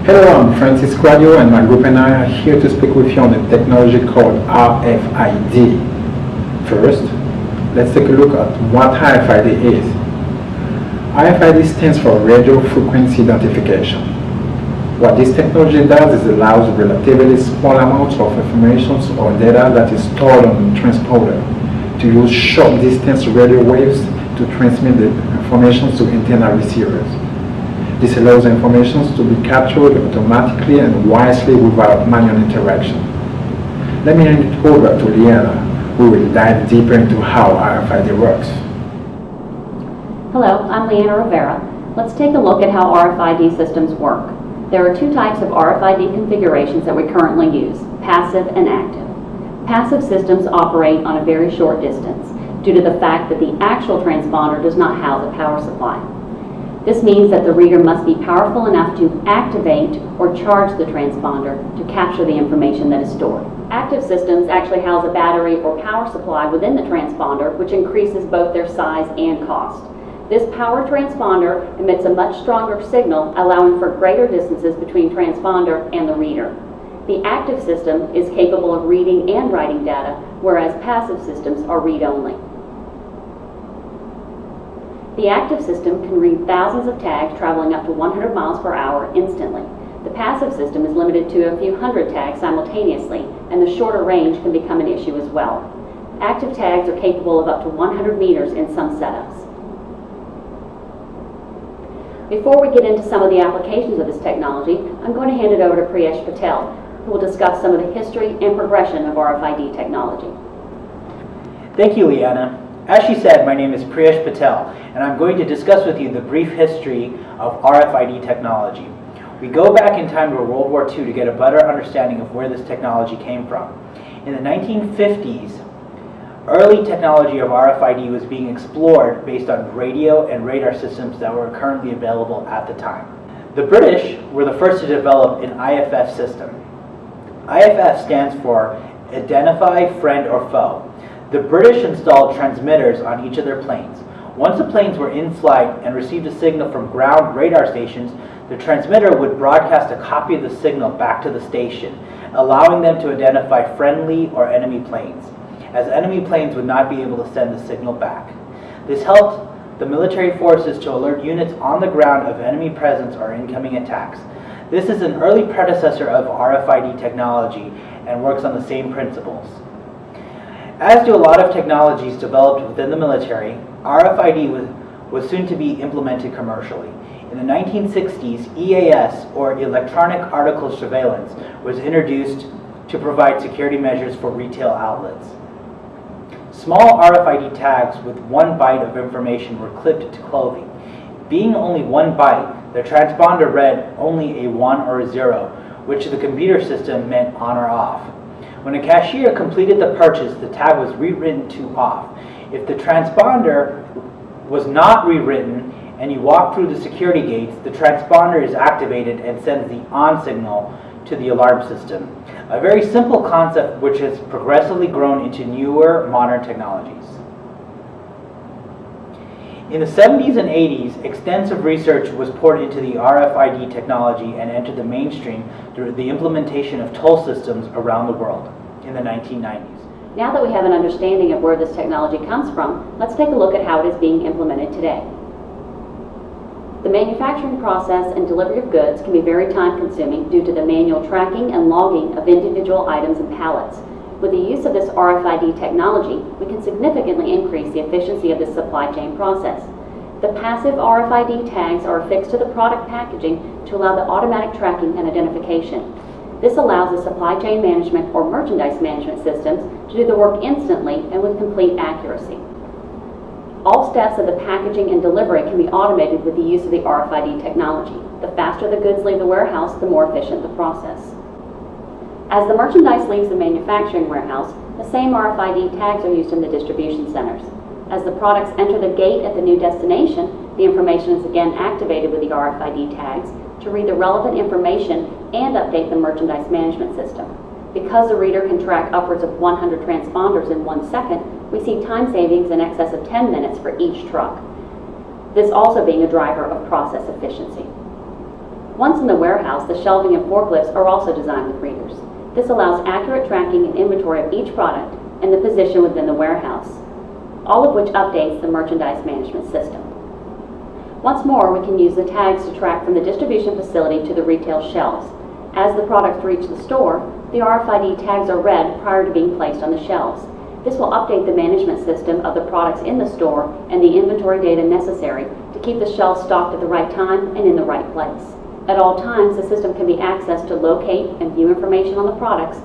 Hello, I'm Francis Quadio, and my group and I are here to speak with you on a technology called RFID. First, let's take a look at what RFID is. RFID stands for Radio Frequency Identification. What this technology does is allows relatively small amounts of information or data that is stored on the transponder to use short distance radio waves to transmit the information to antenna receivers. This allows the information to be captured automatically and wisely without manual interaction. Let me hand it over to Liana, who will dive deeper into how RFID works. Hello, I'm Liana Rivera. Let's take a look at how RFID systems work. There are two types of RFID configurations that we currently use, passive and active. Passive systems operate on a very short distance due to the fact that the actual transponder does not house a power supply. This means that the reader must be powerful enough to activate or charge the transponder to capture the information that is stored. Active systems actually house a battery or power supply within the transponder, which increases both their size and cost. This power transponder emits a much stronger signal, allowing for greater distances between transponder and the reader. The active system is capable of reading and writing data, whereas passive systems are read-only. The active system can read thousands of tags traveling up to 100 miles per hour instantly. The passive system is limited to a few hundred tags simultaneously, and the shorter range can become an issue as well. Active tags are capable of up to 100 meters in some setups. Before we get into some of the applications of this technology, I'm going to hand it over to Priyesh Patel, who will discuss some of the history and progression of RFID technology. Thank you, Liana. As she said, my name is Priyesh Patel, and I'm going to discuss with you the brief history of RFID technology. We go back in time to World War II to get a better understanding of where this technology came from. In the 1950s, early technology of RFID was being explored based on radio and radar systems that were currently available at the time. The British were the first to develop an IFF system. IFF stands for Identify, Friend or Foe. The British installed transmitters on each of their planes. Once the planes were in flight and received a signal from ground radar stations, the transmitter would broadcast a copy of the signal back to the station, allowing them to identify friendly or enemy planes, as enemy planes would not be able to send the signal back. This helped the military forces to alert units on the ground of enemy presence or incoming attacks. This is an early predecessor of RFID technology and works on the same principles. As do a lot of technologies developed within the military, RFID was soon to be implemented commercially. In the 1960s, EAS, or Electronic Article Surveillance, was introduced to provide security measures for retail outlets. Small RFID tags with 1 byte of information were clipped to clothing. Being only 1 byte, the transponder read only a 1 or a 0, which the computer system meant on or off. When a cashier completed the purchase, the tag was rewritten to off. If the transponder was not rewritten and you walk through the security gates, the transponder is activated and sends the on signal to the alarm system. A very simple concept which has progressively grown into newer modern technologies. In the 70s and 80s, extensive research was poured into the RFID technology and entered the mainstream through the implementation of toll systems around the world in the 1990s. Now that we have an understanding of where this technology comes from, let's take a look at how it is being implemented today. The manufacturing process and delivery of goods can be very time-consuming due to the manual tracking and logging of individual items and pallets. With the use of this RFID technology, we can significantly increase the efficiency of this supply chain process. The passive RFID tags are affixed to the product packaging to allow the automatic tracking and identification. This allows the supply chain management or merchandise management systems to do the work instantly and with complete accuracy. All steps of the packaging and delivery can be automated with the use of the RFID technology. The faster the goods leave the warehouse, the more efficient the process. As the merchandise leaves the manufacturing warehouse, the same RFID tags are used in the distribution centers. As the products enter the gate at the new destination, the information is again activated with the RFID tags to read the relevant information and update the merchandise management system. Because the reader can track upwards of 100 transponders in 1 second, we see time savings in excess of 10 minutes for each truck. This also being a driver of process efficiency. Once in the warehouse, the shelving and forklifts are also designed with readers. This allows accurate tracking and inventory of each product and the position within the warehouse, all of which updates the merchandise management system. Once more, we can use the tags to track from the distribution facility to the retail shelves. As the products reach the store, the RFID tags are read prior to being placed on the shelves. This will update the management system of the products in the store and the inventory data necessary to keep the shelves stocked at the right time and in the right place. At all times, the system can be accessed to locate and view information on the products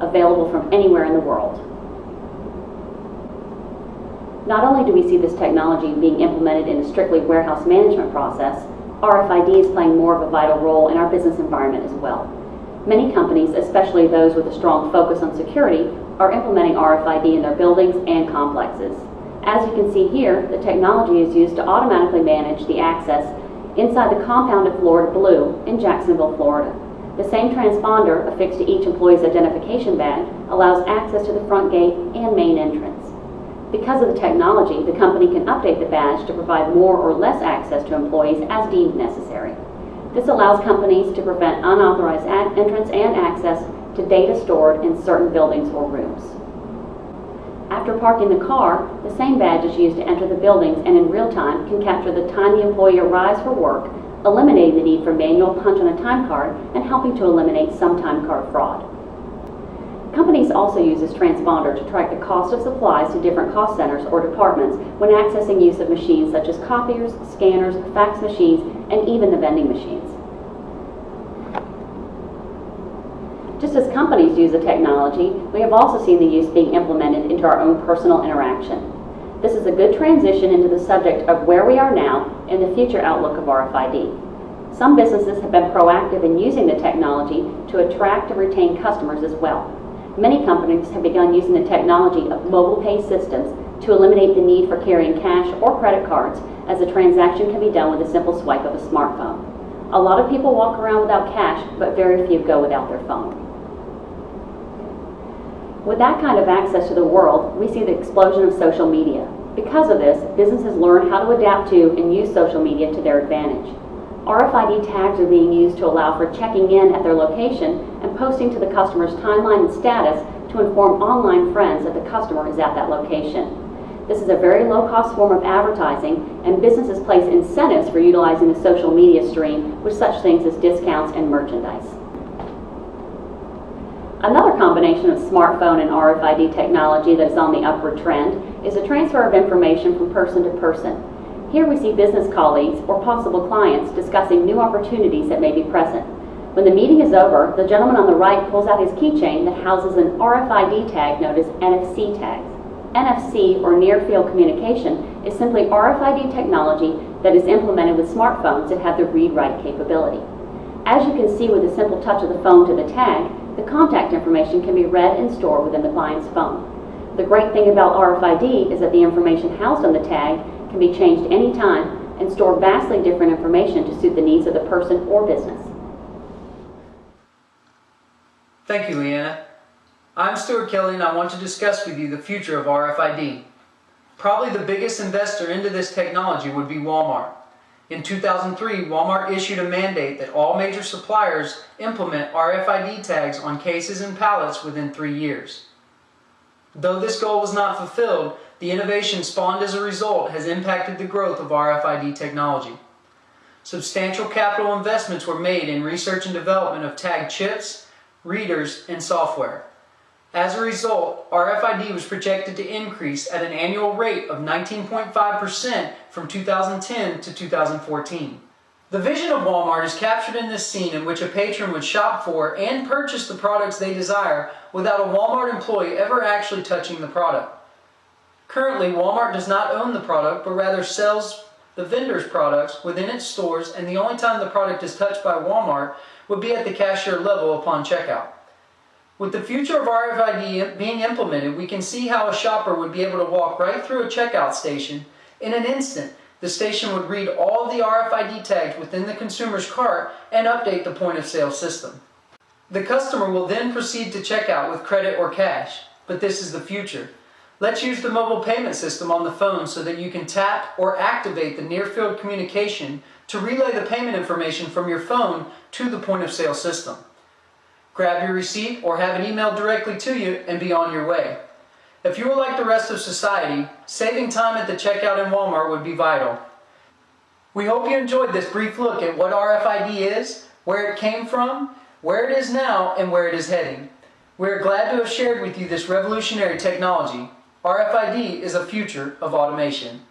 available from anywhere in the world. Not only do we see this technology being implemented in a strictly warehouse management process, RFID is playing more of a vital role in our business environment as well. Many companies, especially those with a strong focus on security, are implementing RFID in their buildings and complexes. As you can see here, the technology is used to automatically manage the access inside the compound of Florida Blue in Jacksonville, Florida. The same transponder affixed to each employee's identification badge allows access to the front gate and main entrance. Because of the technology, the company can update the badge to provide more or less access to employees as deemed necessary. This allows companies to prevent unauthorized entrance and access to data stored in certain buildings or rooms. After parking the car, the same badge is used to enter the buildings and in real time can capture the time the employee arrives for work, eliminating the need for manual punch on a time card and helping to eliminate some time card fraud. Companies also use this transponder to track the cost of supplies to different cost centers or departments when accessing use of machines such as copiers, scanners, fax machines, and even the vending machines. Just as companies use the technology, we have also seen the use being implemented into our own personal interaction. This is a good transition into the subject of where we are now and the future outlook of RFID. Some businesses have been proactive in using the technology to attract and retain customers as well. Many companies have begun using the technology of mobile pay systems to eliminate the need for carrying cash or credit cards, as the transaction can be done with a simple swipe of a smartphone. A lot of people walk around without cash, but very few go without their phone. With that kind of access to the world, we see the explosion of social media. Because of this, businesses learn how to adapt to and use social media to their advantage. RFID tags are being used to allow for checking in at their location and posting to the customer's timeline and status to inform online friends that the customer is at that location. This is a very low-cost form of advertising, and businesses place incentives for utilizing the social media stream with such things as discounts and merchandise. Another combination of smartphone and RFID technology that is on the upward trend is the transfer of information from person to person. Here we see business colleagues or possible clients discussing new opportunities that may be present. When the meeting is over, the gentleman on the right pulls out his keychain that houses an RFID tag known as NFC tags. NFC, or Near Field Communication, is simply RFID technology that is implemented with smartphones that have the read-write capability. As you can see with the simple touch of the phone to the tag, the contact information can be read and stored within the client's phone. The great thing about RFID is that the information housed on the tag can be changed anytime and store vastly different information to suit the needs of the person or business. Thank you, Leanna. I'm Stuart Kelly, and I want to discuss with you the future of RFID. Probably the biggest investor into this technology would be Walmart. In 2003, Walmart issued a mandate that all major suppliers implement RFID tags on cases and pallets within 3 years. Though this goal was not fulfilled, the innovation spawned as a result has impacted the growth of RFID technology. Substantial capital investments were made in research and development of tag chips, readers, and software. As a result, RFID was projected to increase at an annual rate of 19.5% from 2010 to 2014. The vision of Walmart is captured in this scene in which a patron would shop for and purchase the products they desire without a Walmart employee ever actually touching the product. Currently, Walmart does not own the product, but rather sells the vendor's products within its stores, and the only time the product is touched by Walmart would be at the cashier level upon checkout. With the future of RFID being implemented, we can see how a shopper would be able to walk right through a checkout station. In an instant, the station would read all of the RFID tags within the consumer's cart and update the point-of-sale system. The customer will then proceed to checkout with credit or cash, but this is the future. Let's use the mobile payment system on the phone so that you can tap or activate the near-field communication to relay the payment information from your phone to the point-of-sale system. Grab your receipt or have it emailed directly to you and be on your way. If you are like the rest of society, saving time at the checkout in Walmart would be vital. We hope you enjoyed this brief look at what RFID is, where it came from, where it is now, and where it is heading. We are glad to have shared with you this revolutionary technology. RFID is a future of automation.